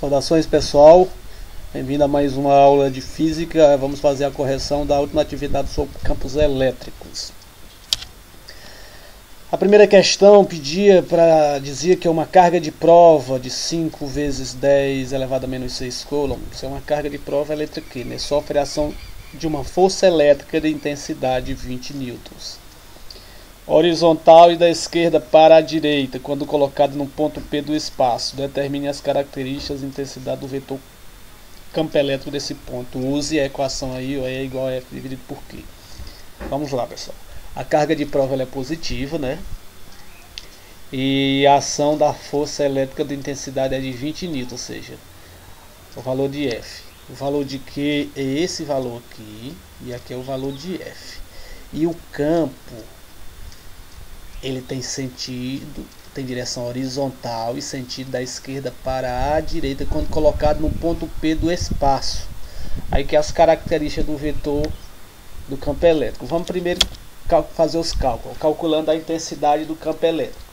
Saudações, pessoal, bem-vindo a mais uma aula de física. Vamos fazer a correção da última atividade sobre campos elétricos. A primeira questão dizia que uma carga de prova de 5 vezes 10 elevado a menos 6 coulomb, isso é uma carga de prova elétrica, né? Sofre a ação de uma força elétrica de intensidade 20 newtons. Horizontal e da esquerda para a direita, quando colocado no ponto P do espaço. Determine as características e intensidade do vetor campo elétrico desse ponto. Use a equação aí, E é igual a F dividido por Q. Vamos lá, pessoal. A carga de prova ela é positiva, né? E a ação da força elétrica de intensidade é de 20 newtons, ou seja, o valor de F. O valor de Q é esse valor aqui, e aqui é o valor de F. E o campo, ele tem sentido, tem direção horizontal e sentido da esquerda para a direita quando colocado no ponto P do espaço. Aí que é as características do vetor do campo elétrico. Vamos primeiro fazer os cálculos, calculando a intensidade do campo elétrico.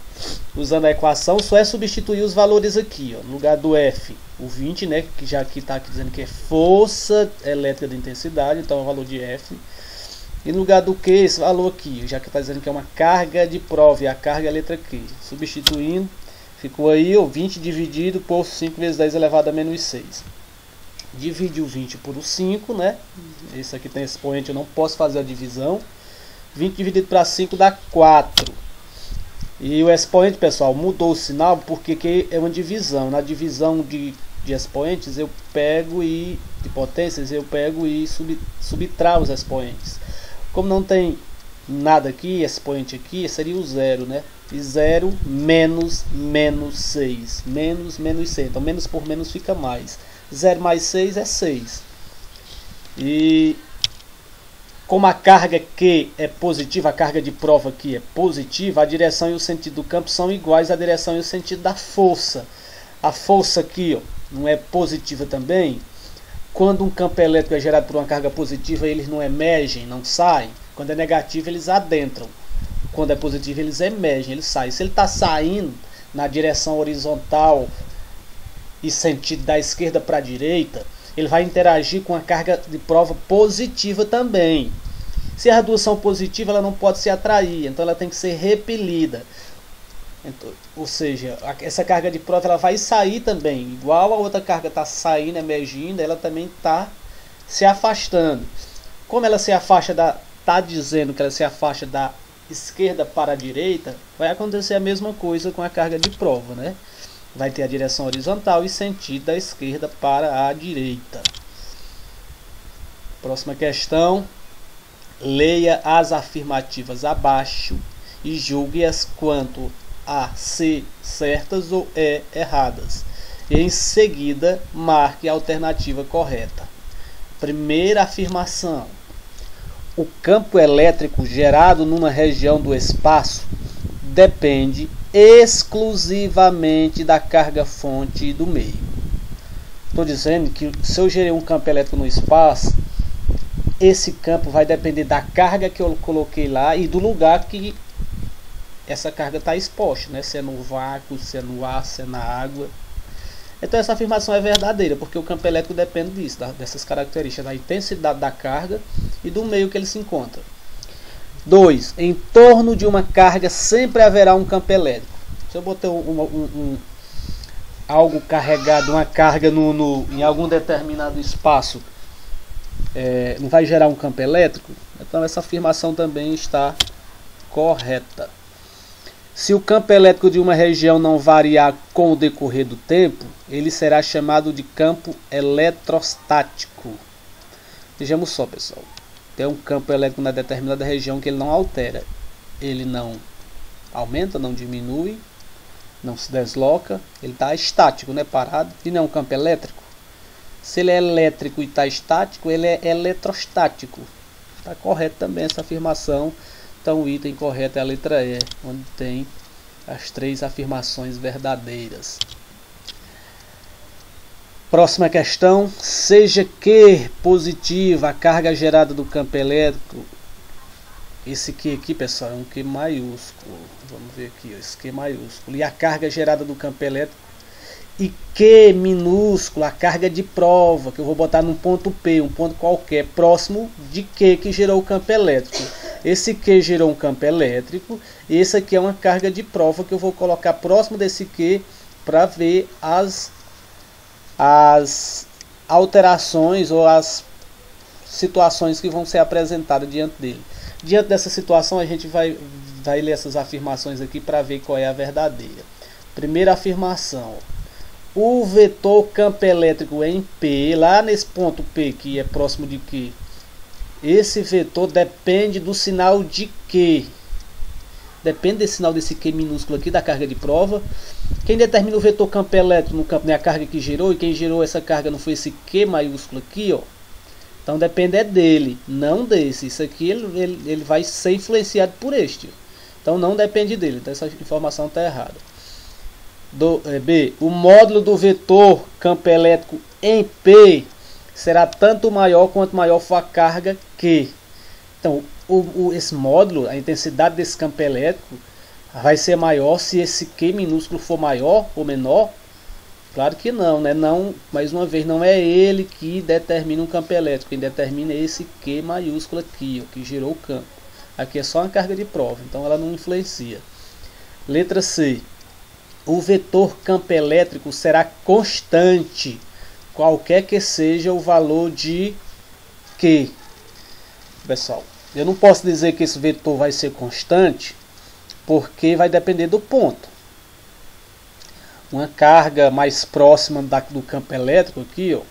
Usando a equação, só é substituir os valores aqui, ó, no lugar do F, o 20, né, que já aqui está dizendo que é força elétrica de intensidade, então é o valor de F. E no lugar do Q, esse valor aqui, já que está dizendo que é uma carga de prova, e a carga é a letra Q. Substituindo, ficou aí o 20 dividido por 5 vezes 10 elevado a menos 6. Divide o 20 por 5, né? Esse aqui tem expoente, eu não posso fazer a divisão. 20 dividido para 5 dá 4. E o expoente, pessoal, mudou o sinal porque Q é uma divisão. Na divisão de expoentes, eu pego de potências, eu pego e subtraio os expoentes. Como não tem nada aqui, expoente aqui, seria o zero, né? E 0 menos 6. Menos 6. Então, menos por menos fica mais. 0 mais 6 é 6. E como a carga Q é positiva, a carga de prova aqui é positiva, a direção e o sentido do campo são iguais à direção e o sentido da força. A força aqui, ó, não é positiva também. Quando um campo elétrico é gerado por uma carga positiva, eles não emergem, não saem. Quando é negativo, eles adentram. Quando é positivo, eles emergem, eles saem. Se ele está saindo na direção horizontal e sentido da esquerda para a direita, ele vai interagir com a carga de prova positiva também. Se as duas são positivas, ela não pode se atrair, então ela tem que ser repelida. Então, ou seja, essa carga de prova ela vai sair também, igual a outra carga está saindo, emergindo, ela também está se afastando. Como ela se afasta está dizendo que ela se afasta da esquerda para a direita, vai acontecer a mesma coisa com a carga de prova, né? Vai ter a direção horizontal e sentido da esquerda para a direita. Próxima questão. Leia as afirmativas abaixo e julgue-as quanto a C certas ou E erradas. E em seguida, marque a alternativa correta. Primeira afirmação. O campo elétrico gerado numa região do espaço depende exclusivamente da carga fonte do meio. Estou dizendo que se eu gerei um campo elétrico no espaço, esse campo vai depender da carga que eu coloquei lá e do lugar que essa carga está exposta, né? Se é no vácuo, se é no ar, se é na água. Então essa afirmação é verdadeira, porque o campo elétrico depende disso, dessas características, da intensidade da carga e do meio que ele se encontra. 2. Em torno de uma carga sempre haverá um campo elétrico. Se eu botar algo carregado, uma carga em algum determinado espaço, não vai gerar um campo elétrico? Então essa afirmação também está correta. Se o campo elétrico de uma região não variar com o decorrer do tempo, ele será chamado de campo eletrostático. Vejamos só, pessoal. Tem um campo elétrico na determinada região que ele não altera. Ele não aumenta, não diminui, não se desloca. Ele está estático, né? Parado. E não é um campo elétrico. Se ele é elétrico e está estático, ele é eletrostático. Está correto também essa afirmação. Então o item correto é a letra E, onde tem as 3 afirmações verdadeiras. Próxima questão. Seja Q positiva a carga gerada do campo elétrico. Esse Q aqui, pessoal, é um Q maiúsculo. Vamos ver aqui, esse Q maiúsculo. E a carga gerada do campo elétrico e Q minúsculo, a carga de prova, que eu vou botar num ponto P, um ponto qualquer, próximo de Q que gerou o campo elétrico. Esse Q gerou um campo elétrico, e esse aqui é uma carga de prova que eu vou colocar próximo desse Q para ver as alterações ou as situações que vão ser apresentadas diante dele. Diante dessa situação, a gente vai ler essas afirmações aqui para ver qual é a verdadeira. Primeira afirmação: o vetor campo elétrico em P, lá nesse ponto P que é próximo de Q, esse vetor depende do sinal de Q. Depende desse sinal desse Q minúsculo aqui, da carga de prova. Quem determina o vetor campo elétrico no campo é a carga que gerou, e quem gerou essa carga não foi esse Q maiúsculo aqui, ó. Então depende dele, não desse. Isso aqui ele vai ser influenciado por este. Então não depende dele. Então essa informação está errada. B. O módulo do vetor campo elétrico em P será tanto maior quanto maior for a carga Q. Então esse módulo, a intensidade desse campo elétrico, vai ser maior se esse Q minúsculo for maior ou menor. Claro que não, né? Não, mais uma vez, não é ele que determina um campo elétrico. Quem determina é esse Q maiúsculo aqui, ó, que gerou o campo. Aqui é só uma carga de prova, então ela não influencia. Letra C. O vetor campo elétrico será constante, qualquer que seja o valor de Q. Pessoal, eu não posso dizer que esse vetor vai ser constante, porque vai depender do ponto. Uma carga mais próxima do campo elétrico aqui, ó,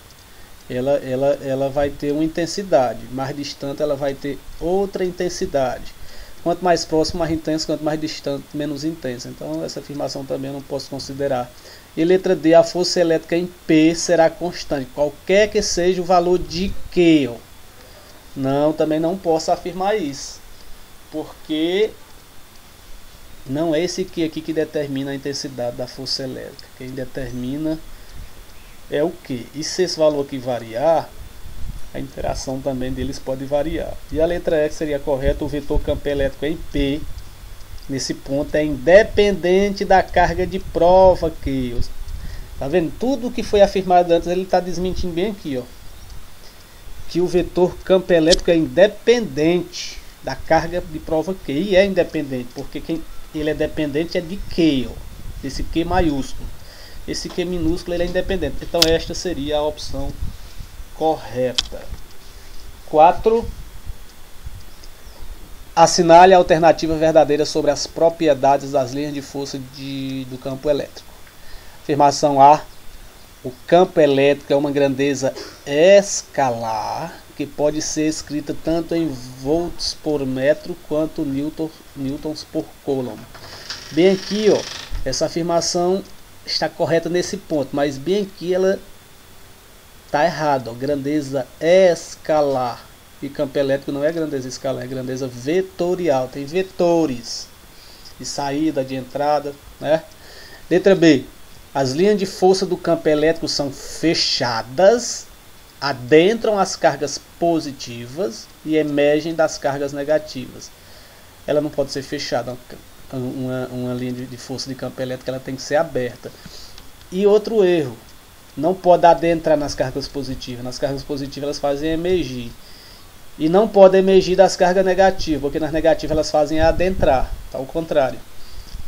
ela vai ter uma intensidade. Mais distante ela vai ter outra intensidade. Quanto mais próximo, mais intenso. Quanto mais distante, menos intenso. Então essa afirmação também eu não posso considerar. E letra D, a força elétrica em P será constante, qualquer que seja o valor de Q. Ó. Não, também não posso afirmar isso, porque não é esse Q aqui que determina a intensidade da força elétrica. Quem determina é o Q. E se esse valor aqui variar, a interação também deles pode variar. E a letra E seria correta: o vetor campo elétrico em P, nesse ponto, é independente da carga de prova Q. Tá vendo? Tudo que foi afirmado antes, ele está desmentindo bem aqui, ó. Que o vetor campo elétrico é independente da carga de prova Q. E é independente, porque ele é dependente é de Q, ó, desse Q maiúsculo. Esse Q minúsculo ele é independente. Então esta seria a opção correta. 4. Assinale a alternativa verdadeira sobre as propriedades das linhas de força do campo elétrico. Afirmação A. O campo elétrico é uma grandeza escalar que pode ser escrita tanto em volts por metro quanto newtons por coulomb. Bem aqui, ó, essa afirmação está correta nesse ponto, mas bem aqui ela está errada. Ó, grandeza escalar. E campo elétrico não é grandeza escalar, é grandeza vetorial. Tem vetores de saída, de entrada, né? Letra B. As linhas de força do campo elétrico são fechadas, adentram as cargas positivas e emergem das cargas negativas. Ela não pode ser fechada. Uma linha de força de campo elétrico ela tem que ser aberta. E outro erro: não pode adentrar nas cargas positivas. Nas cargas positivas elas fazem emergir. E não pode emergir das cargas negativas, porque nas negativas elas fazem adentrar. Tá ao contrário.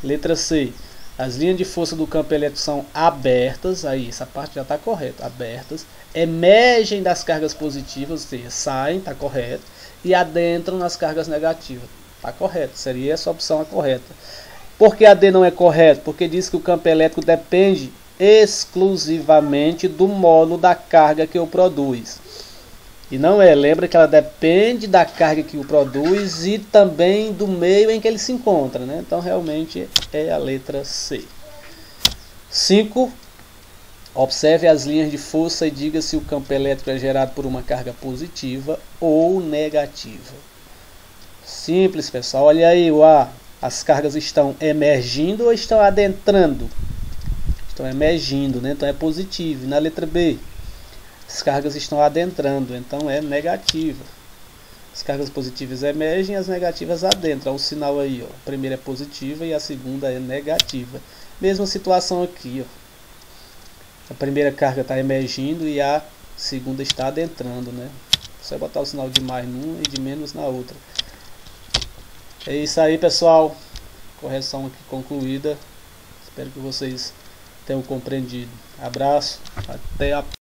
Letra C. As linhas de força do campo elétrico são abertas, aí essa parte já está correta, abertas, emergem das cargas positivas, ou seja, saem, está correto, e adentram nas cargas negativas, está correto, seria essa opção a correta. Por que a D não é correto? Porque diz que o campo elétrico depende exclusivamente do módulo da carga que o produz. E não é, lembra que ela depende da carga que o produz e também do meio em que ele se encontra, né? Então realmente é a letra C. 5. Observe as linhas de força e diga se o campo elétrico é gerado por uma carga positiva ou negativa. Simples, pessoal. Olha aí o A. As cargas estão emergindo ou estão adentrando? Estão emergindo, né? Então é positivo. E na letra B, as cargas estão adentrando, então é negativa. As cargas positivas emergem, as negativas adentram. O sinal aí, ó, a primeira é positiva e a segunda é negativa. Mesma situação aqui, ó. A primeira carga está emergindo e a segunda está adentrando, né? Só botar o sinal de mais numa e de menos na outra. É isso aí, pessoal. Correção aqui concluída. Espero que vocês tenham compreendido. Abraço, até a